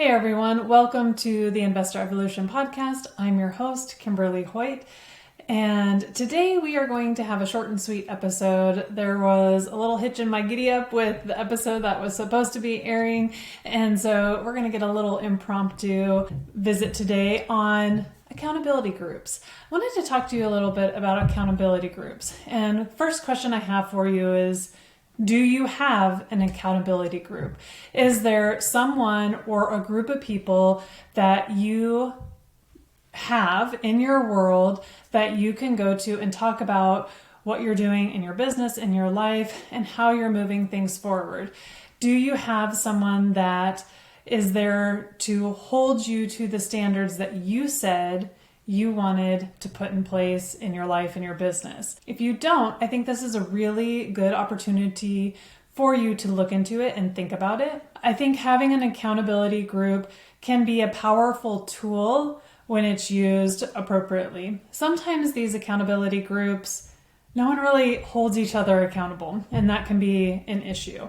Hey everyone, welcome to the Investor Evolution podcast. I'm your host, Kimberly Hoyt, and today we are going to have a short and sweet episode. There was a little hitch in my giddy up with the episode that was supposed to be airing, and so we're going to get a little impromptu visit today on accountability groups. I wanted to talk to you a little bit about accountability groups. And first question I have for you is, do you have an accountability group? Is there someone or a group of people that you have in your world that you can go to and talk about what you're doing in your business, in your life, and how you're moving things forward? Do you have someone that is there to hold you to the standards that you said you wanted to put in place in your life and your business? If you don't, I think this is a really good opportunity for you to look into it and think about it. I think having an accountability group can be a powerful tool when it's used appropriately. Sometimes these accountability groups, no one really holds each other accountable, and that can be an issue.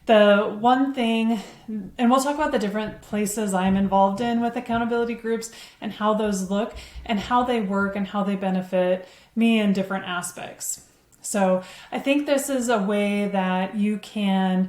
The one thing, and we'll talk about the different places I'm involved in with accountability groups and how those look and how they work and how they benefit me in different aspects. So I think this is a way that you can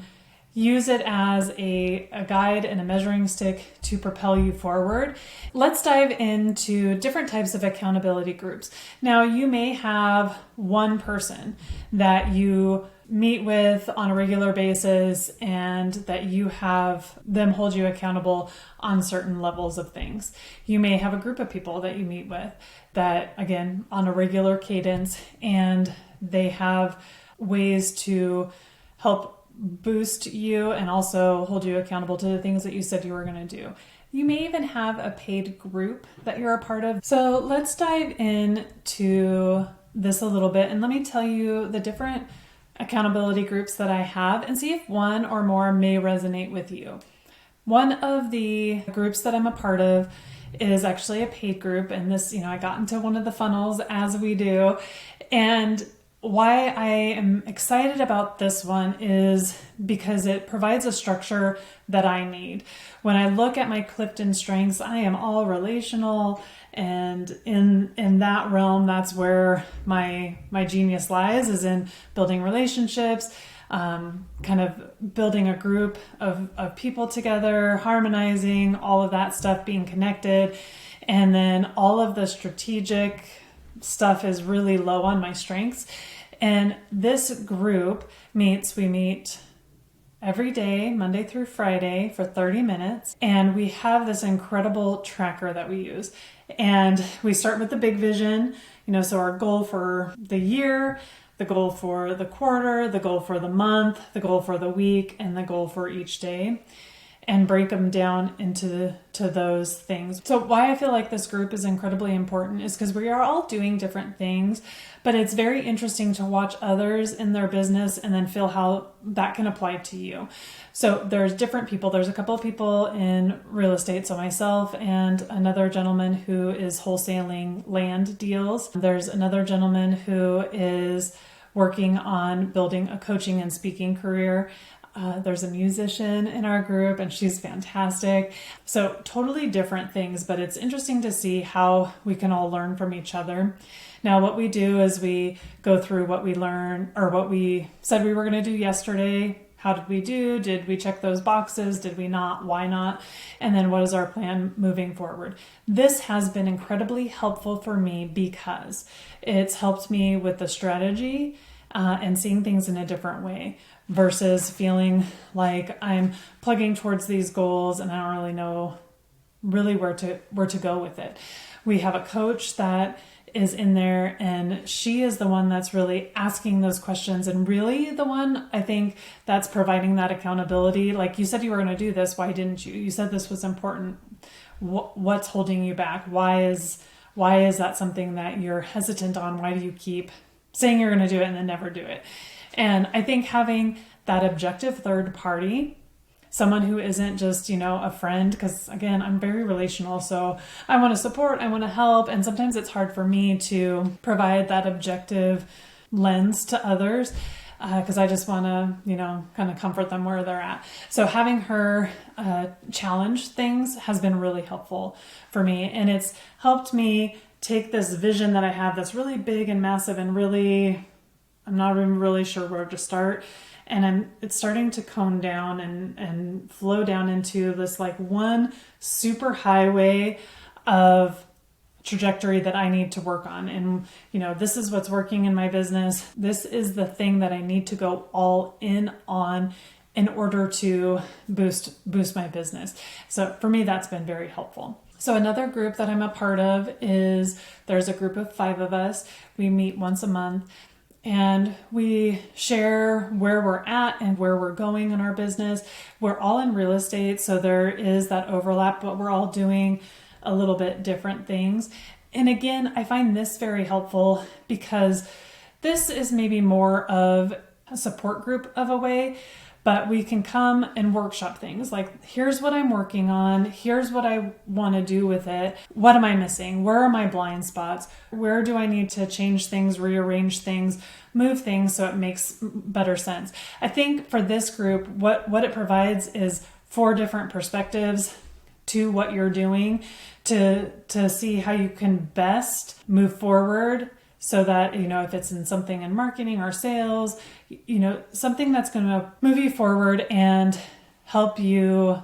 use it as a guide and a measuring stick to propel you forward. Let's dive into different types of accountability groups. Now, you may have one person that you meet with on a regular basis and that you have them hold you accountable on certain levels of things. You may have a group of people that you meet with that, again, on a regular cadence, and they have ways to help boost you and also hold you accountable to the things that you said you were going to do. You may even have a paid group that you're a part of. So let's dive into this a little bit and let me tell you the different accountability groups that I have and see if one or more may resonate with you. One of the groups that I'm a part of is actually a paid group, and this, I got into one of the funnels as we do. And why I am excited about this one is because it provides a structure that I need. When I look at my Clifton strengths, I am all relational, and in that realm, that's where my genius lies, is in building relationships, kind of building a group of people together, harmonizing, all of that stuff, being connected. And then all of the strategic stuff is really low on my strengths. And this group we meet every day, Monday through Friday, for 30 minutes. And we have this incredible tracker that we use. And we start with the big vision, so our goal for the year, the goal for the quarter, the goal for the month, the goal for the week, and the goal for each day, and break them down into those things. So why I feel like this group is incredibly important is because we are all doing different things, but it's very interesting to watch others in their business and then feel how that can apply to you. So there's different people. There's a couple of people in real estate. So myself and another gentleman who is wholesaling land deals. There's another gentleman who is working on building a coaching and speaking career. There's a musician in our group, and she's fantastic. So totally different things, but it's interesting to see how we can all learn from each other. Now, what we do is we go through what we learn, or what we said we were going to do yesterday. How did we do? Did we check those boxes? Did we not? Why not? And then what is our plan moving forward? This has been incredibly helpful for me because it's helped me with the strategy and seeing things in a different way, versus feeling like I'm plugging towards these goals and I don't really know where to go with it. We have a coach that is in there, and she is the one that's really asking those questions, and really the one I think that's providing that accountability. Like, you said you were going to do this. Why didn't you? You said this was important. What's holding you back? Why is that something that you're hesitant on? Why do you keep saying you're going to do it and then never do it? And I think having that objective third party, someone who isn't just, a friend, because again, I'm very relational. So I want to support, I want to help. And sometimes it's hard for me to provide that objective lens to others. because I just want to, kind of comfort them where they're at. So having her challenge things has been really helpful for me. And it's helped me take this vision that I have that's really big and massive and really, I'm not even really sure where to start. And it's starting to cone down and flow down into this like one super highway of trajectory that I need to work on. And, this is what's working in my business. This is the thing that I need to go all in on in order to boost my business. So for me, that's been very helpful. So another group that I'm a part of there's a group of 5 of us. We meet once a month and we share where we're at and where we're going in our business. We're all in real estate, so there is that overlap, but we're all doing a little bit different things. And again, I find this very helpful because this is maybe more of a support group of a way, but we can come and workshop things like, here's what I'm working on. Here's what I want to do with it. What am I missing? Where are my blind spots? Where do I need to change things, rearrange things, move things so it makes better sense? I think for this group, what it provides is 4 different perspectives to what you're doing to see how you can best move forward so that, if it's in something in marketing or sales, something that's going to move you forward and help you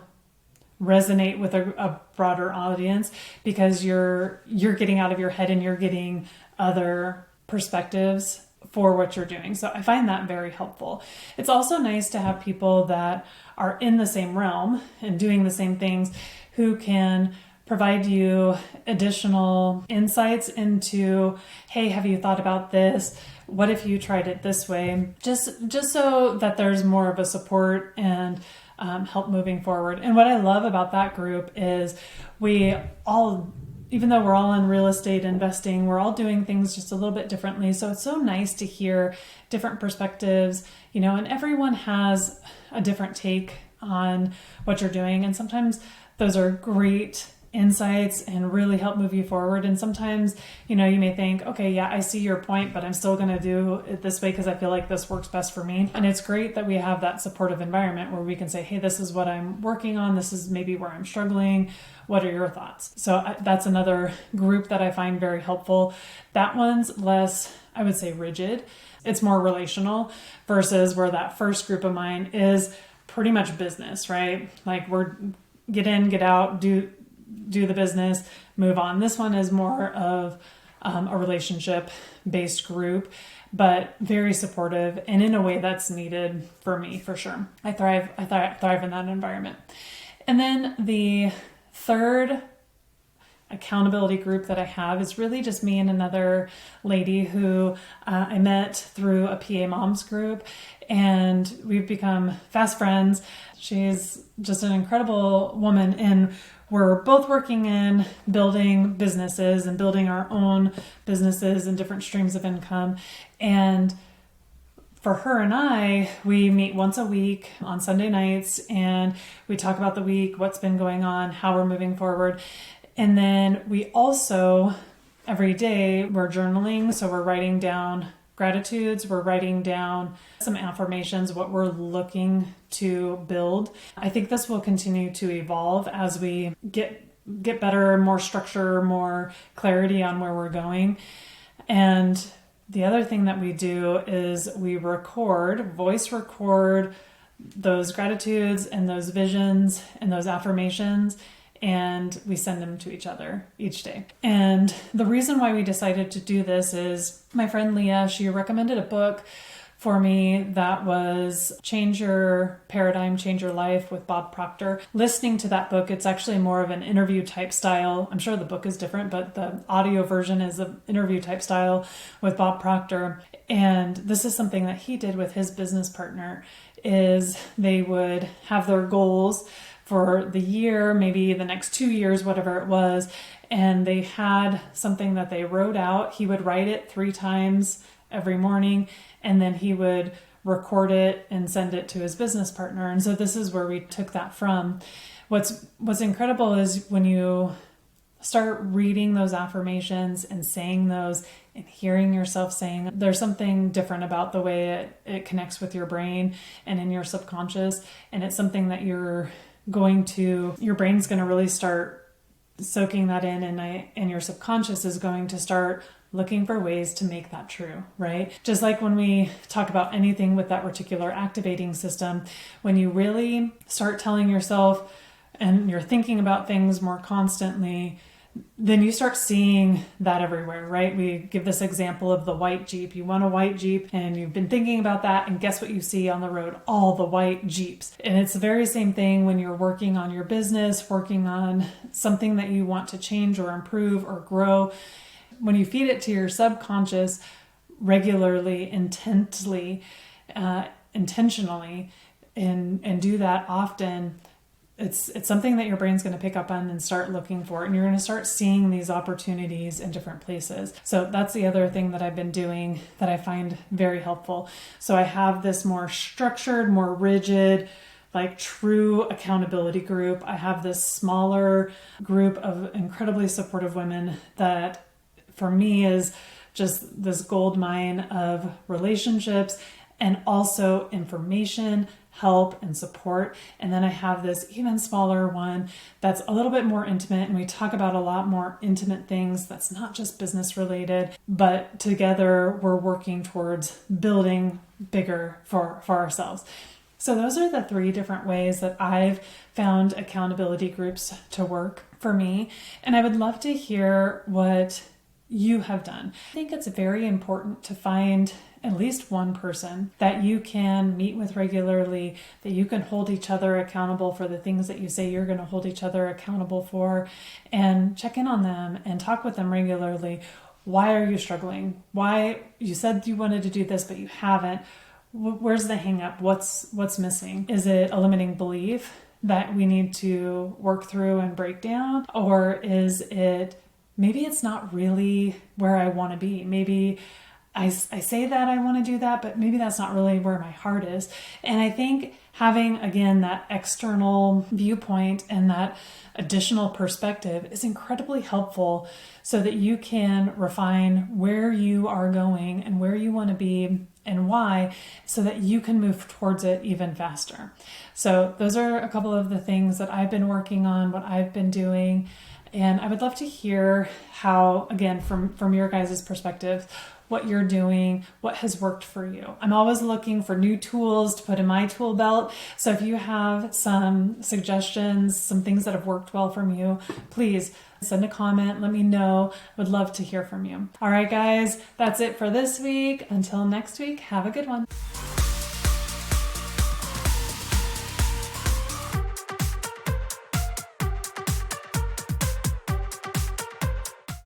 resonate with a broader audience because you're getting out of your head and you're getting other perspectives for what you're doing. So I find that very helpful. It's also nice to have people that are in the same realm and doing the same things who can provide you additional insights into, hey, have you thought about this? What if you tried it this way? Just so that there's more of a support and help moving forward. And what I love about that group is we all, even though we're all in real estate investing, we're all doing things just a little bit differently. So it's so nice to hear different perspectives, and everyone has a different take on what you're doing. And sometimes those are great insights and really help move you forward. And sometimes, you may think, okay, yeah, I see your point, but I'm still going to do it this way because I feel like this works best for me. And it's great that we have that supportive environment where we can say, hey, this is what I'm working on. This is maybe where I'm struggling. What are your thoughts? So that's another group that I find very helpful. That one's less, I would say, rigid. It's more relational versus where that first group of mine is pretty much business, right? Like we're get in, get out, do the business, move on. This one is more of a relationship-based group, but very supportive and in a way that's needed for me, for sure. I thrive in that environment. And then the third accountability group that I have is really just me and another lady who I met through a PA Moms group, and we've become fast friends. She's just an incredible woman, and we're both working in building businesses and building our own businesses and different streams of income. And for her and I, we meet once a week on Sunday nights and we talk about the week, what's been going on, how we're moving forward. And then we also, every day, we're journaling. So we're writing down gratitudes, we're writing down some affirmations, what we're looking to build. I think this will continue to evolve as we get better, more structure, more clarity on where we're going. And the other thing that we do is we voice record those gratitudes and those visions and those affirmations, and we send them to each other each day. And the reason why we decided to do this is my friend Leah, she recommended a book for me that was Change Your Paradigm, Change Your Life with Bob Proctor. Listening to that book, it's actually more of an interview type style. I'm sure the book is different, but the audio version is an interview type style with Bob Proctor. And this is something that he did with his business partner, is they would have their goals for the year, maybe the next 2 years, whatever it was. And they had something that they wrote out. He would write it 3 times every morning, and then he would record it and send it to his business partner. And so this is where we took that from. What's incredible is when you start reading those affirmations and saying those and hearing yourself saying them. There's something different about the way it connects with your brain and in your subconscious. And it's something that your brain's going to really start soaking that in, and your subconscious is going to start looking for ways to make that true, right? Just like when we talk about anything with that reticular activating system, when you really start telling yourself and you're thinking about things more constantly, then you start seeing that everywhere, right? We give this example of the white Jeep. You want a white Jeep and you've been thinking about that, and guess what you see on the road? All the white Jeeps. And it's the very same thing when you're working on your business, working on something that you want to change or improve or grow. When you feed it to your subconscious regularly, intentionally, and do that often, it's something that your brain's going to pick up on and start looking for, and you're going to start seeing these opportunities in different places. So that's the other thing that I've been doing that I find very helpful. So I have this more structured, more rigid, like true accountability group. I have this smaller group of incredibly supportive women that for me is just this gold mine of relationships and also information, help, and support. And then I have this even smaller one that's a little bit more intimate, and we talk about a lot more intimate things that's not just business related, but together we're working towards building bigger for ourselves. So those are the 3 different ways that I've found accountability groups to work for me. And I would love to hear what you have done. I think it's very important to find at least one person that you can meet with regularly, that you can hold each other accountable for the things that you say you're going to hold each other accountable for, and check in on them and talk with them regularly. Why are you struggling? Why you said you wanted to do this, but you haven't? Where's the hang up? What's missing? Is it a limiting belief that we need to work through and break down? Or is it, maybe it's not really where I want to be. Maybe I say that I want to do that, but maybe that's not really where my heart is. And I think having, again, that external viewpoint and that additional perspective is incredibly helpful so that you can refine where you are going and where you want to be and why, so that you can move towards it even faster. So those are a couple of the things that I've been working on, what I've been doing. And I would love to hear how, again, from your guys' perspective, what you're doing, what has worked for you. I'm always looking for new tools to put in my tool belt. So if you have some suggestions, some things that have worked well from you, please send a comment. Let me know. Would love to hear from you. All right, guys, that's it for this week. Until next week, have a good one.